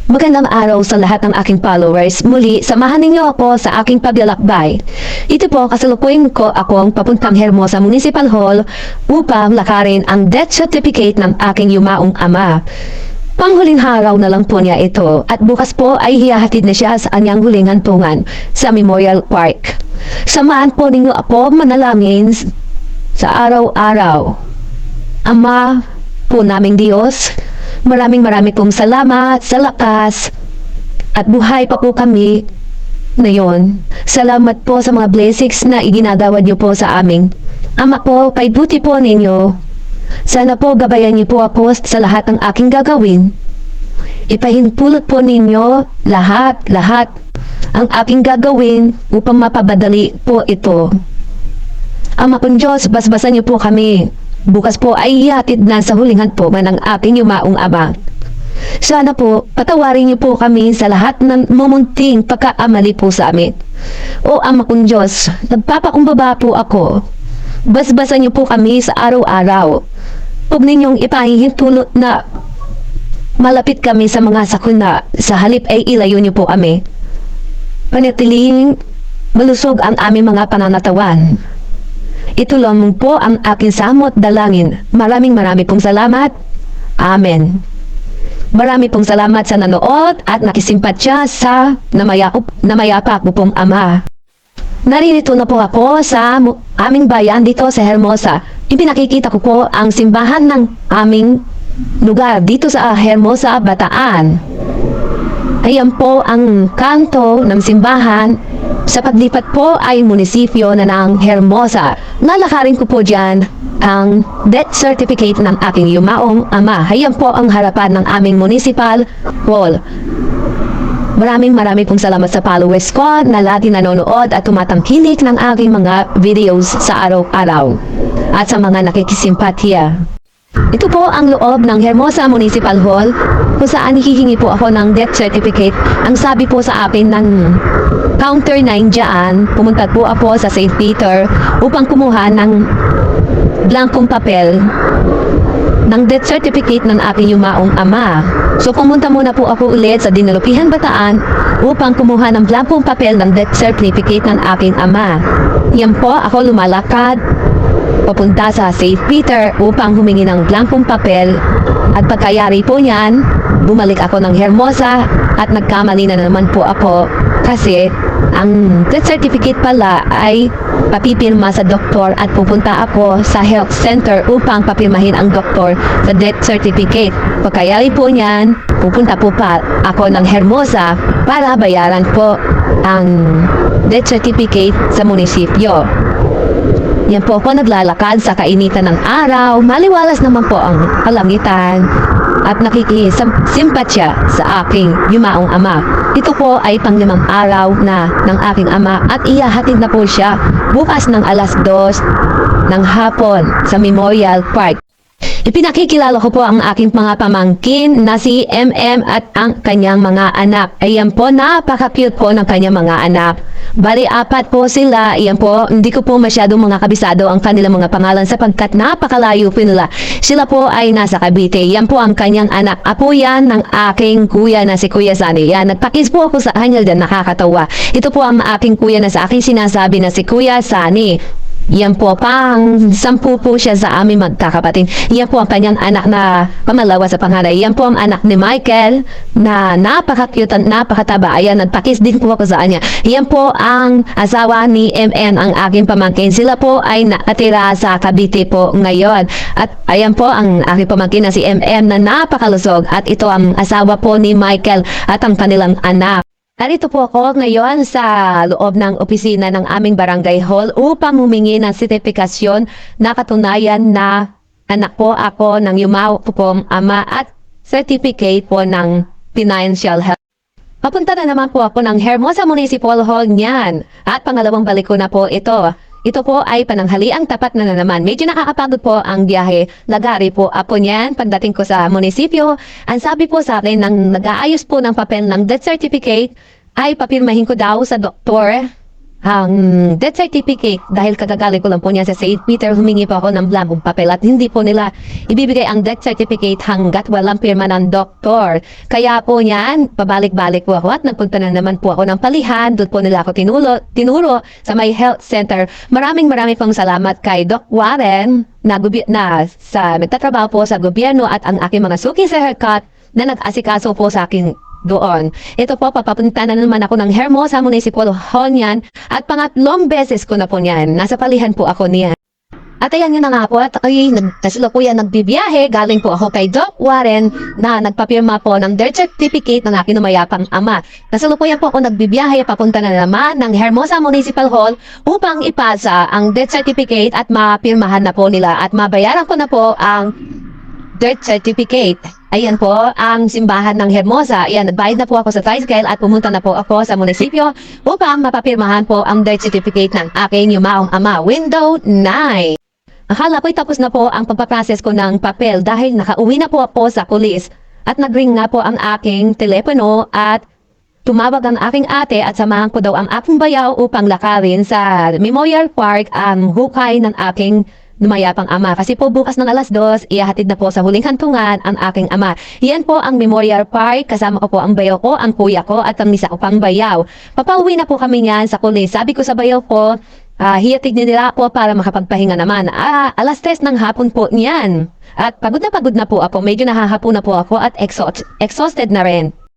Magandang araw sa lahat ng aking followers. Muli, samahan ninyo ako sa aking paglalakbay. Ito po, kasalukuyan ko akong papuntang Hermosa Municipal Hall upang lakarin ang death certificate ng aking yumaong ama. Panghuling araw na lang po niya ito at bukas po ay hihahatid na siya sa anyang huling hantungan sa Memorial Park. Samahan po ninyo ako manalangin sa araw-araw. Ama po naming Diyos, maraming pong salamat sa lakas at buhay pa po kami ngayon. Salamat po sa mga blessings na iginagawa niyo po sa amin. Ama po, paibuti po ninyo. Sana po gabayan niyo po ako sa lahat ng aking gagawin. Ipahinpulot po ninyo lahat ang aking gagawin upang mapabadali po ito. Ama pong Diyos, basbasan niyo po kami. Bukas po ay ihatid na sa huling hantungan ng aking yumaong ama. Sana po, patawarin niyo po kami sa lahat ng mumunting pagkaamali po sa amin. O Ama kong Diyos, nagpapakumbaba po ako. Basbasan niyo po kami sa araw-araw. Huwag ninyong ipahihintulot na malapit kami sa mga sakuna. Sa halip ay ilayo niyo po kami. Panatiling malusog ang aming mga pananatawan. Ito lamang po ang aking samot dalangin. Maraming pong salamat. Amen. Marami pong salamat sa nanood at nakisimpatya sa namayapa ko pong ama. Naririto na po ako sa aming bayan dito sa Hermosa. Ipinakikita ko po ang simbahan ng aming lugar dito sa Hermosa, Bataan. Ayan po ang kanto ng simbahan. Sa paglipat po ay munisipyo na ng Hermosa. Lalakarin ko po dyan ang death certificate ng aking yumaong ama. Ayan po ang harapan ng aming municipal hall. Maraming pong salamat sa followers ko na lagi nanonood at tumatangkilik ng aking mga videos sa araw-araw. At sa mga nakikisimpatya. Ito po ang loob ng Hermosa Municipal Hall kung saan hihingi po ako ng death certificate. Ang sabi po sa akin ng counter 9 dyan, pumunta po ako sa St. Peter upang kumuha ng blankong papel ng death certificate ng aking yumaong ama. So pumunta muna po ako ulit sa Dinalupihan, Bataan upang kumuha ng blankong papel ng death certificate ng aking ama. Yan po ako lumalakad papunta sa St. Peter upang humingi ng blankong papel at pagkayari po niyan, bumalik ako ng Hermosa at nagkamali na naman po ako kasi ang death certificate pala ay papipirma sa doktor at pupunta ako sa health center upang papirmahin ang doktor sa death certificate. Pagkayari po niyan, pupunta po pa ako ng Hermosa para bayaran po ang death certificate sa munisipyo. Yan po ako naglalakad sa kainitan ng araw, maliwalas naman po ang kalangitan at nakikisimpatya sa aking yumaong ama. Ito po ay panglimang araw na ng aking ama at ihahatid na po siya bukas ng alas 2 ng hapon sa Memorial Park. Ipinakikilala ko po ang aking mga pamangkin na si MM at ang kanyang mga anak. Ayan po, napaka-cute po ng kanyang mga anak. Bali, 4 po sila. Ayan po, hindi ko po masyadong mga kabisado ang kanilang mga pangalan sapagkat napakalayo po nila. Sila po ay nasa Cavite. Yan po ang kanyang anak. Apo yan ng aking kuya na si Kuya Sani. Yan, nagpakis po ako sa kanya dyan, nakakatawa. Ito po ang aking kuya na sa aking sinasabi na si Kuya Sani. Yan po, pang 10 po siya sa aming magkakapatid. Yan po ang kanyang anak na pamalawa sa panganay. Yan po ang anak ni Michael na napaka-cute at napakataba. Ayan, nagpakis din po ako sa kanya. Yan po ang asawa ni MN, ang aking pamangkin. Sila po ay nakatira sa Cavite po ngayon. At ayan po ang aking pamangkin na si MM na napakalusog. At ito ang asawa po ni Michael at ang kanilang anak. Narito po ako ngayon sa loob ng opisina ng aming barangay hall upang humingi ng sertifikasyon na katunayan na anak po ako ng yumaong pong ama at certificate po ng financial health. Papunta na naman po ako ng Hermosa Municipal Hall niyan at pangalawang balik ko na po ito. Ito po ay pananghaliang tapat na naman. Medyo nakakapagod po ang biyahe. Lagari po ako niyan pagdating ko sa munisipyo. Ang sabi po sa akin ng nag-aayos po ng papel ng death certificate ay papirmahin ko daw sa doktor ang death certificate dahil kagagali ko lang po niya sa St. Peter, humingi po ako ng blankong papel at hindi po nila ibibigay ang death certificate hanggat walang pirma ng doktor. Kaya po niyan, pabalik-balik po ako at nagpunta na naman po ako ng palihan. Doon po nila ako tinuro sa may health center. Maraming pong salamat kay Doc Warren na nagtatrabaho po sa gobyerno at ang aking mga suki sa haircut na nag-asikaso po sa akin doon. Ito po, papapunta na naman ako ng Hermosa Municipal Hall niyan at pangatlong beses ko na po niyan. Nasa palihan po ako niyan. At ayan yun na nga po at kasalukuyan nagbibiyahe. Galing po ako kay Doc Warren na nagpapirma po ng death certificate ng aking mayapang ama. Kasalukuyan po ako nagbibiyahe papunta na naman ng Hermosa Municipal Hall upang ipasa ang death certificate at mapirmahan na po nila at mabayaran ko na po ang death certificate. Ayan po, ang simbahan ng Hermosa. Ayan, nagbayad na po ako sa tricycle at pumunta na po ako sa munisipyo upang mapapirmahan po ang death certificate ng aking yumaong ama. Window 9. Akala ko'y tapos na po ang pagpaprocess ko ng papel dahil nakauwi na po ako sa pulis at nagring na po ang aking telepono at tumawag ang aking ate at samahan ko daw ang aking bayaw upang lakarin sa Memorial Park ang hukay ng aking mayapang ama. Kasi po bukas ng alas 2, ihahatid na po sa huling hantungan ang aking ama. Yan po ang Memorial Park. Kasama ko po ang bayaw ko, ang kuya ko at ang isa ko pang bayaw. Papauwi na po kami niyan sa kulis. Sabi ko sa bayaw ko, hiyatig nila ako para makapagpahinga naman. Alas 3 ng hapon po niyan. At pagod na po ako. Medyo nahahapon na po ako at exhausted na rin.